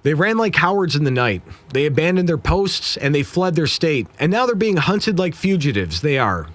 They ran like cowards in the night. They abandoned their posts and they fled their state. And now they're being hunted like fugitives. They are.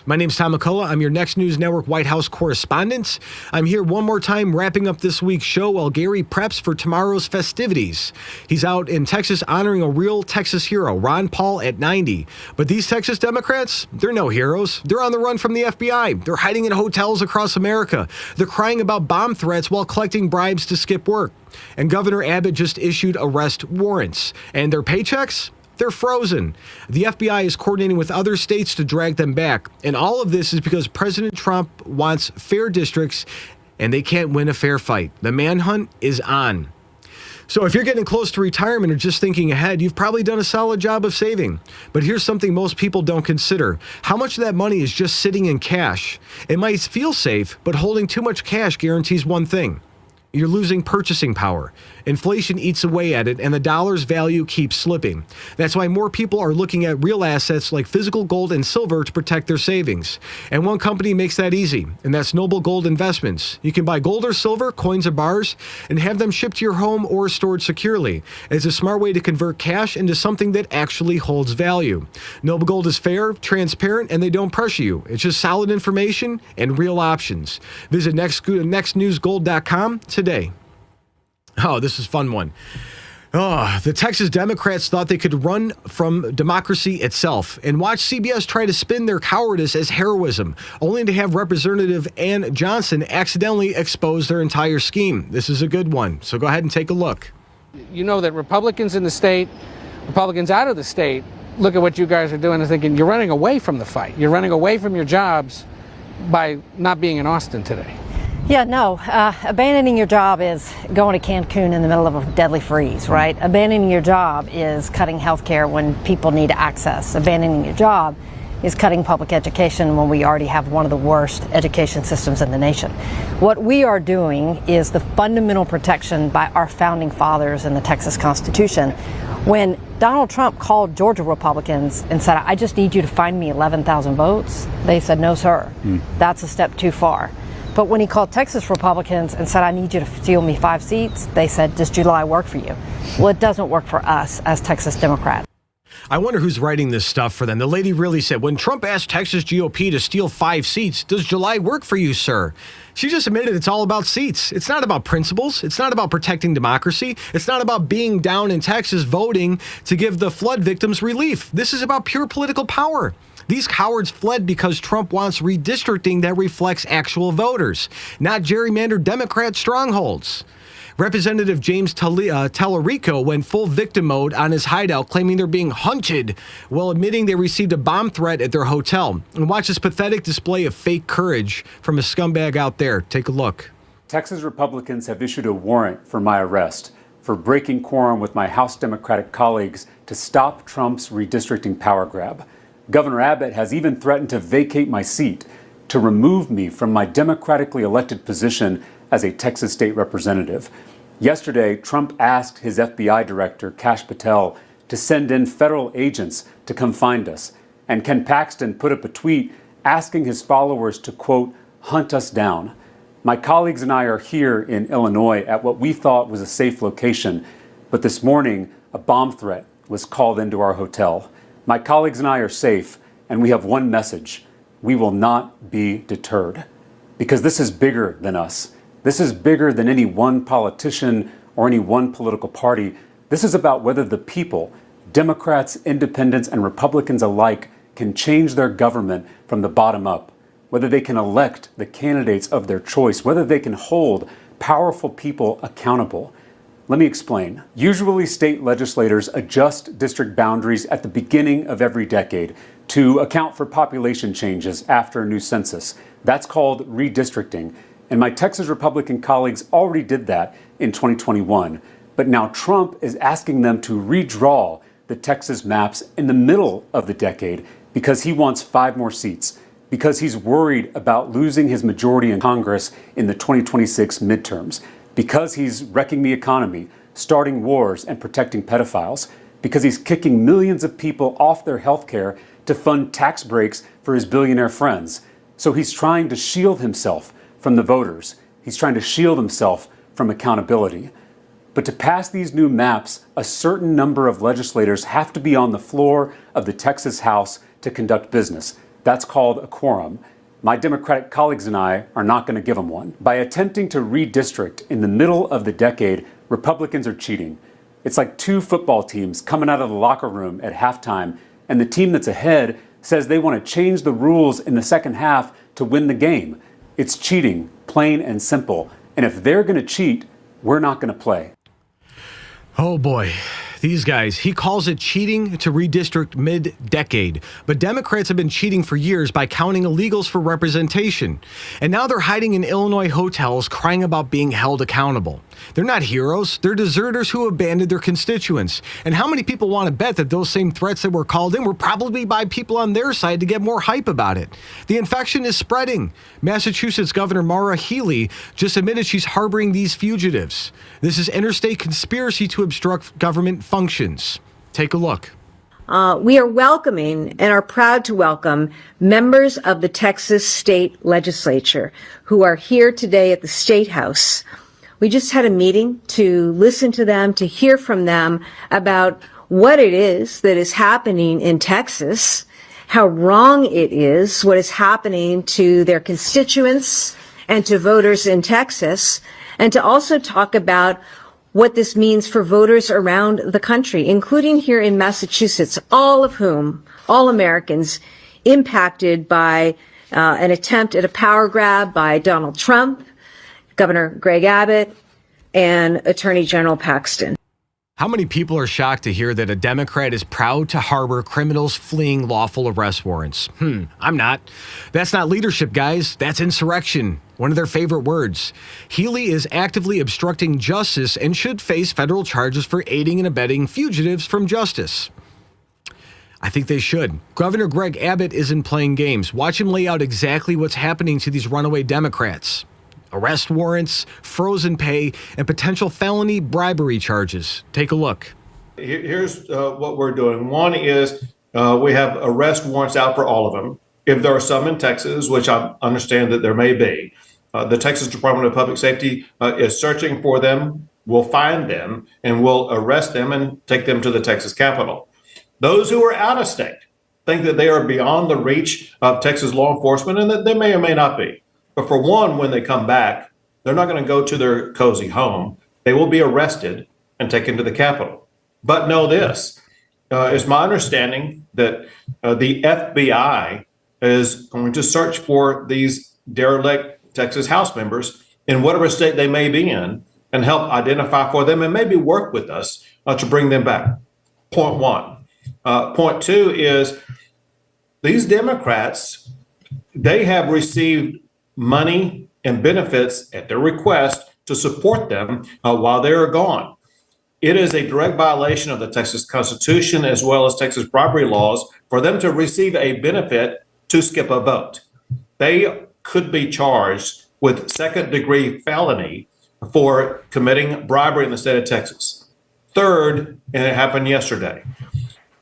My name's Tom McCullough. I'm your Next News Network White House correspondent. I'm here one more time wrapping up this week's show while Gary preps for tomorrow's festivities. He's out in Texas honoring a real Texas hero, Ron Paul, at 90. But these Texas Democrats, they're no heroes. They're on the run from the FBI. They're hiding in hotels across America. They're crying about bomb threats while collecting bribes to skip work. And Governor Abbott just issued arrest warrants. And their paychecks? They're frozen. The FBI is coordinating with other states to drag them back. And all of this is because President Trump wants fair districts, and they can't win a fair fight. The manhunt is on. So if you're getting close to retirement or just thinking ahead, you've probably done a solid job of saving. But here's something most people don't consider. How much of that money is just sitting in cash? It might feel safe, but holding too much cash guarantees one thing. You're losing purchasing power. Inflation eats away at it, and the dollar's value keeps slipping. That's why more people are looking at real assets like physical gold and silver to protect their savings. And one company makes that easy, and that's Noble Gold Investments. You can buy gold or silver, coins or bars, and have them shipped to your home or stored securely. It's a smart way to convert cash into something that actually holds value. Noble Gold is fair, transparent, and they don't pressure you. It's just solid information and real options. Visit nextnewsgold.com today. Oh, this is a fun one. The Texas Democrats thought they could run from democracy itself and watch CBS try to spin their cowardice as heroism, only to have Representative Ann Johnson accidentally expose their entire scheme. This is a good one, so go ahead and take a look. You know that Republicans in the state, Republicans out of the state, look at what you guys are doing and thinking you're running away from the fight. You're running away from your jobs by not being in Austin today. Yeah, no. Abandoning your job is going to Cancun in the middle of a deadly freeze, right? Abandoning your job is cutting health care when people need access. Abandoning your job is cutting public education when we already have one of the worst education systems in the nation. What we are doing is the fundamental protection by our founding fathers in the Texas Constitution. When Donald Trump called Georgia Republicans and said, I just need you to find me 11,000 votes, they said, no, sir, that's a step too far. But when he called Texas Republicans and said, I need you to steal me 5 seats, they said, does July work for you? Well, it doesn't work for us as Texas Democrats. I wonder who's writing this stuff for them. The lady really said, when Trump asked Texas GOP to steal 5 seats, does July work for you, sir? She just admitted it's all about seats. It's not about principles. It's not about protecting democracy. It's not about being down in Texas voting to give the flood victims relief. This is about pure political power. These cowards fled because Trump wants redistricting that reflects actual voters, not gerrymandered Democrat strongholds. Representative James Talarico went full victim mode on his hideout, claiming they're being hunted while admitting they received a bomb threat at their hotel. And watch this pathetic display of fake courage from a scumbag out there. Take a look. Texas Republicans have issued a warrant for my arrest for breaking quorum with my House Democratic colleagues to stop Trump's redistricting power grab. Governor Abbott has even threatened to vacate my seat, to remove me from my democratically elected position as a Texas state representative. Yesterday, Trump asked his FBI director, Kash Patel, to send in federal agents to come find us. And Ken Paxton put up a tweet asking his followers to, quote, hunt us down. My colleagues and I are here in Illinois at what we thought was a safe location, but this morning, a bomb threat was called into our hotel. My colleagues and I are safe, and we have one message. We will not be deterred. Because this is bigger than us. This is bigger than any one politician or any one political party. This is about whether the people, Democrats, independents, and Republicans alike, can change their government from the bottom up. Whether they can elect the candidates of their choice. Whether they can hold powerful people accountable. Let me explain. Usually state legislators adjust district boundaries at the beginning of every decade to account for population changes after a new census. That's called redistricting. And my Texas Republican colleagues already did that in 2021. But now Trump is asking them to redraw the Texas maps in the middle of the decade because he wants 5 more seats, because he's worried about losing his majority in Congress in the 2026 midterms. Because he's wrecking the economy, starting wars, and protecting pedophiles. Because he's kicking millions of people off their health care to fund tax breaks for his billionaire friends. So he's trying to shield himself from the voters. He's trying to shield himself from accountability. But to pass these new maps, a certain number of legislators have to be on the floor of the Texas House to conduct business. That's called a quorum. My Democratic colleagues and I are not going to give them one. By attempting to redistrict in the middle of the decade, Republicans are cheating. It's like two football teams coming out of the locker room at halftime, and the team that's ahead says they want to change the rules in the second half to win the game. It's cheating, plain and simple. And if they're going to cheat, we're not going to play. Oh boy, these guys, he calls it cheating to redistrict mid-decade. But Democrats have been cheating for years by counting illegals for representation. And now they're hiding in Illinois hotels crying about being held accountable. They're not heroes. They're deserters who abandoned their constituents. And how many people want to bet that those same threats that were called in were probably by people on their side to get more hype about it? The infection is spreading. Massachusetts Governor Maura Healey just admitted she's harboring these fugitives. This is interstate conspiracy to obstruct government functions. Take a look. We are welcoming and are proud to welcome members of the Texas State Legislature who are here today at the State House. We just had a meeting to listen to them, to hear from them about what it is that is happening in Texas, how wrong it is, what is happening to their constituents and to voters in Texas, and to also talk about what this means for voters around the country, including here in Massachusetts, all Americans impacted by an attempt at a power grab by Donald Trump, Governor Greg Abbott, and Attorney General Paxton. How many people are shocked to hear that a Democrat is proud to harbor criminals fleeing lawful arrest warrants? I'm not. That's not leadership, guys. That's insurrection. One of their favorite words. Healey is actively obstructing justice and should face federal charges for aiding and abetting fugitives from justice. I think they should. Governor Greg Abbott isn't playing games. Watch him lay out exactly what's happening to these runaway Democrats. Arrest warrants, frozen pay, and potential felony bribery charges. Take a look. Here's what we're doing. One is we have arrest warrants out for all of them. If there are some in Texas, which I understand that there may be, the Texas Department of Public Safety is searching for them. We'll find them and we'll arrest them and take them to the Texas Capitol. Those who are out of state think that they are beyond the reach of Texas law enforcement and that they may or may not be. But for one, when they come back, they're not going to go to their cozy home. They will be arrested and taken to the Capitol. But know this, it's my understanding that the FBI is going to search for these derelict Texas House members in whatever state they may be in and help identify for them and maybe work with us to bring them back. Point one. Point two is these Democrats, they have received money and benefits at their request to support them while they are gone. It is a direct violation of the Texas Constitution as well as Texas bribery laws for them to receive a benefit to skip a vote. They could be charged with second-degree felony for committing bribery in the state of Texas. Third, and it happened yesterday,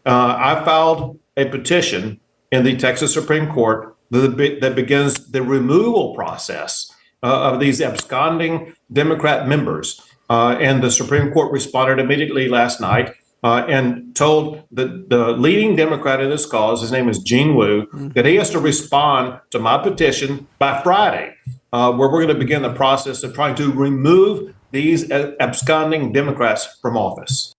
I filed a petition in the Texas Supreme Court that begins the removal process of these absconding Democrat members. And the Supreme Court responded immediately last night and told the leading Democrat in this cause, his name is Gene Wu, that he has to respond to my petition by Friday, where we're going to begin the process of trying to remove these absconding Democrats from office.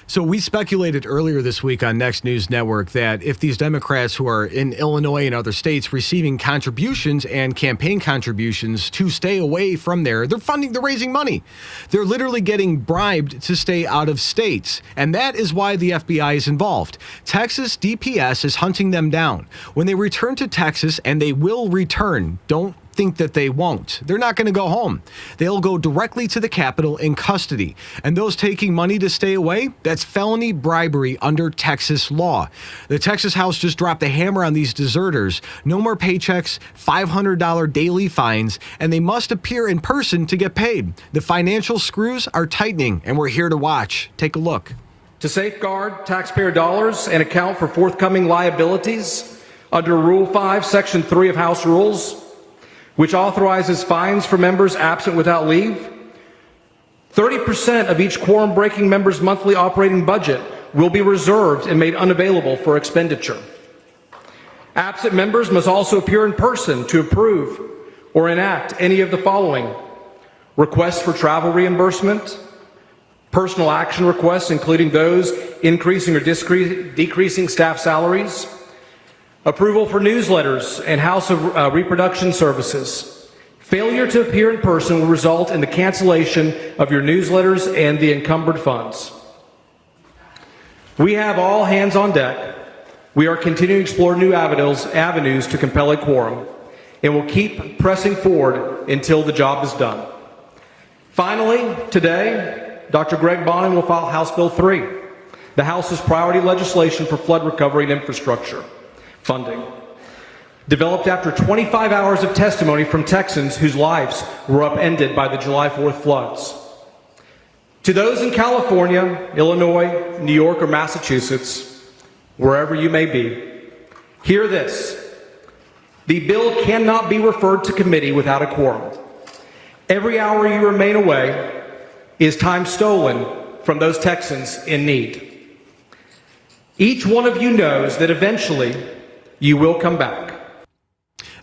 So we speculated earlier this week on Next News Network that if these Democrats who are in Illinois and other states receiving contributions and campaign contributions to stay away from there, they're raising money. They're literally getting bribed to stay out of states. And that is why the FBI is involved. Texas DPS is hunting them down. When they return to Texas, and they will return, don't think that they won't. They're not going to go home. They'll go directly to the Capitol in custody. And those taking money to stay away, that's felony bribery under Texas law. The Texas House just dropped the hammer on these deserters. No more paychecks, $500 daily fines, and they must appear in person to get paid. The financial screws are tightening, and we're here to watch. Take a look. To safeguard taxpayer dollars and account for forthcoming liabilities under Rule 5, Section 3 of House Rules, which authorizes fines for members absent without leave, 30% of each quorum-breaking member's monthly operating budget will be reserved and made unavailable for expenditure. Absent members must also appear in person to approve or enact any of the following: requests for travel reimbursement, personal action requests, including those increasing or decreasing staff salaries, approval for newsletters and house of reproduction services. Failure to appear in person will result in the cancellation of your newsletters and the encumbered funds. We have all hands on deck. We are continuing to explore new avenues to compel a quorum, and will keep pressing forward until the job is done. Finally, today, Dr. Greg Bonin will file House Bill 3, the House's priority legislation for flood recovery and infrastructure funding, developed after 25 hours of testimony from Texans whose lives were upended by the July 4th floods. To those in California, Illinois, New York, or Massachusetts, wherever you may be, hear this. The bill cannot be referred to committee without a quorum. Every hour you remain away is time stolen from those Texans in need. Each one of you knows that eventually you will come back.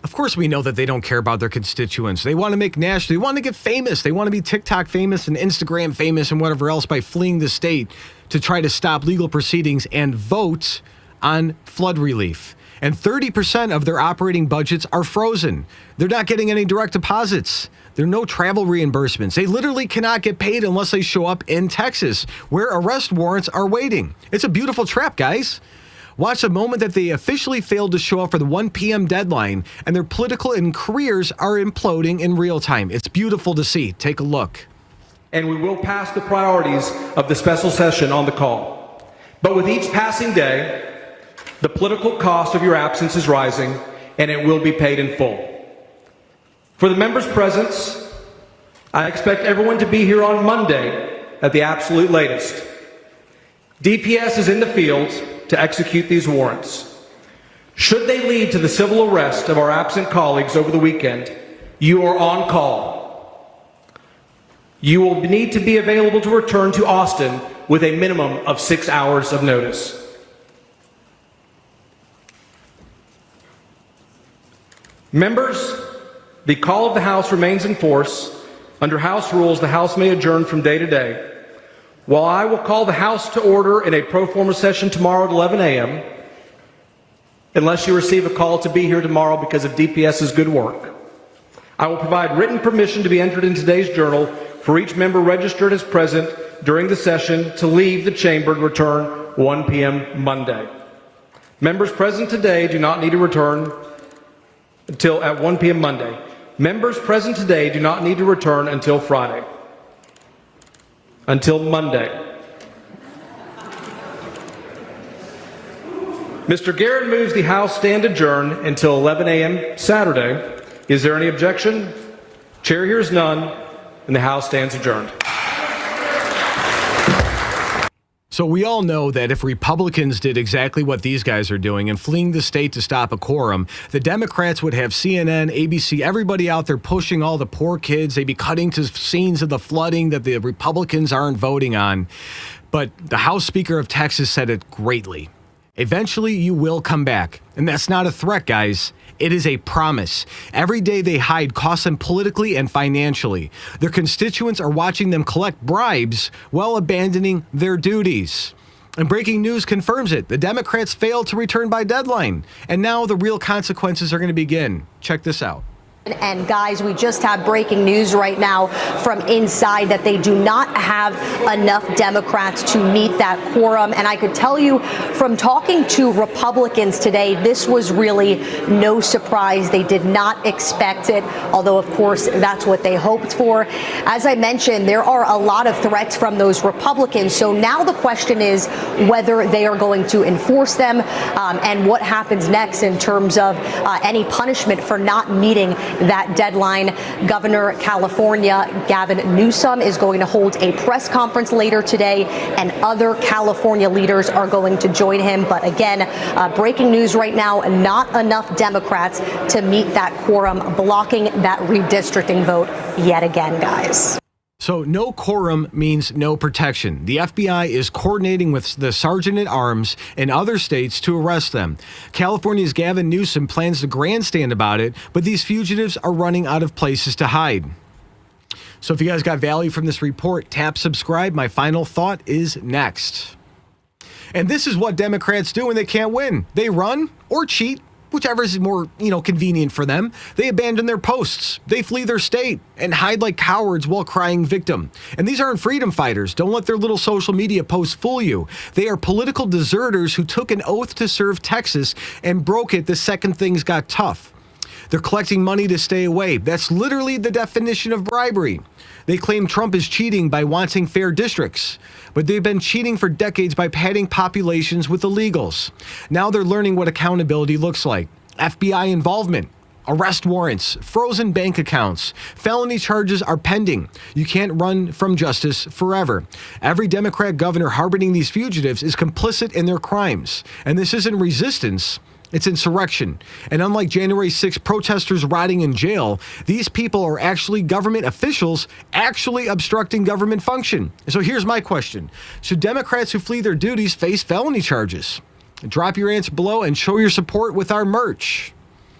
Of course, we know that they don't care about their constituents. They want to make national, they want to get famous. They want to be TikTok famous and Instagram famous and whatever else by fleeing the state to try to stop legal proceedings and vote on flood relief. And 30% of their operating budgets are frozen. They're not getting any direct deposits. There are no travel reimbursements. They literally cannot get paid unless they show up in Texas, where arrest warrants are waiting. It's a beautiful trap, guys. Watch the moment that they officially failed to show up for the 1 p.m. deadline, and their political and careers are imploding in real time. It's beautiful to see. Take a look. And we will pass the priorities of the special session on the call. But with each passing day, the political cost of your absence is rising, and it will be paid in full. For the members present, I expect everyone to be here on Monday at the absolute latest. DPS is in the field to execute these warrants. Should they lead to the civil arrest of our absent colleagues over the weekend, you are on call. You will need to be available to return to Austin with a minimum of 6 hours of notice. Members, the call of the House remains in force. Under House rules, the House may adjourn from day to day. While I will call the House to order in a pro forma session tomorrow at 11 a.m., unless you receive a call to be here tomorrow because of DPS's good work, I will provide written permission to be entered in today's journal for each member registered as present during the session to leave the chamber and return 1 p.m. Monday. Members present today do not need to return until at 1 p.m. Monday. Members present today do not need to return until Friday. Until Monday. Mr. Garrett moves the House stand adjourned until 11 a.m. Saturday. Is there any objection? Chair hears none, and the House stands adjourned. So we all know that if Republicans did exactly what these guys are doing and fleeing the state to stop a quorum, the Democrats would have CNN, ABC, everybody out there pushing all the poor kids. They'd be cutting to scenes of the flooding that the Republicans aren't voting on. But the House Speaker of Texas said it greatly. Eventually, you will come back. And that's not a threat, guys. It is a promise. Every day they hide costs them politically and financially. Their constituents are watching them collect bribes while abandoning their duties. And breaking news confirms it. The Democrats failed to return by deadline. And now the real consequences are going to begin. Check this out. And guys, we just have breaking news right now from inside that they do not have enough Democrats to meet that quorum. And I could tell you from talking to Republicans today, this was really no surprise. They did not expect it, although, of course, that's what they hoped for. As I mentioned, there are a lot of threats from those Republicans. So now the question is whether they are going to enforce them and what happens next in terms of any punishment for not meeting that deadline. Governor California Gavin Newsom is going to hold a press conference later today, and other California leaders are going to join him. But again, breaking news right now, not enough Democrats to meet that quorum, blocking that redistricting vote yet again, guys. So no quorum means no protection. The FBI is coordinating with the Sergeant at Arms in other states to arrest them. California's Gavin Newsom plans to grandstand about it, but these fugitives are running out of places to hide. So if you guys got value from this report, tap subscribe. My final thought is next. And this is what Democrats do when they can't win. They run or cheat, whichever is more, convenient for them. They abandon their posts. They flee their state and hide like cowards while crying victim. And these aren't freedom fighters. Don't let their little social media posts fool you. They are political deserters who took an oath to serve Texas and broke it the second things got tough. They're collecting money to stay away. That's literally the definition of bribery. They claim Trump is cheating by wanting fair districts, but they've been cheating for decades by padding populations with illegals. Now they're learning what accountability looks like. FBI involvement, arrest warrants, frozen bank accounts, felony charges are pending. You can't run from justice forever. Every Democrat governor harboring these fugitives is complicit in their crimes. And this isn't resistance. It's insurrection. And unlike January 6 protesters rotting in jail, these people are actually government officials actually obstructing government function. So here's my question. Should Democrats who flee their duties face felony charges? Drop your answer below and show your support with our merch.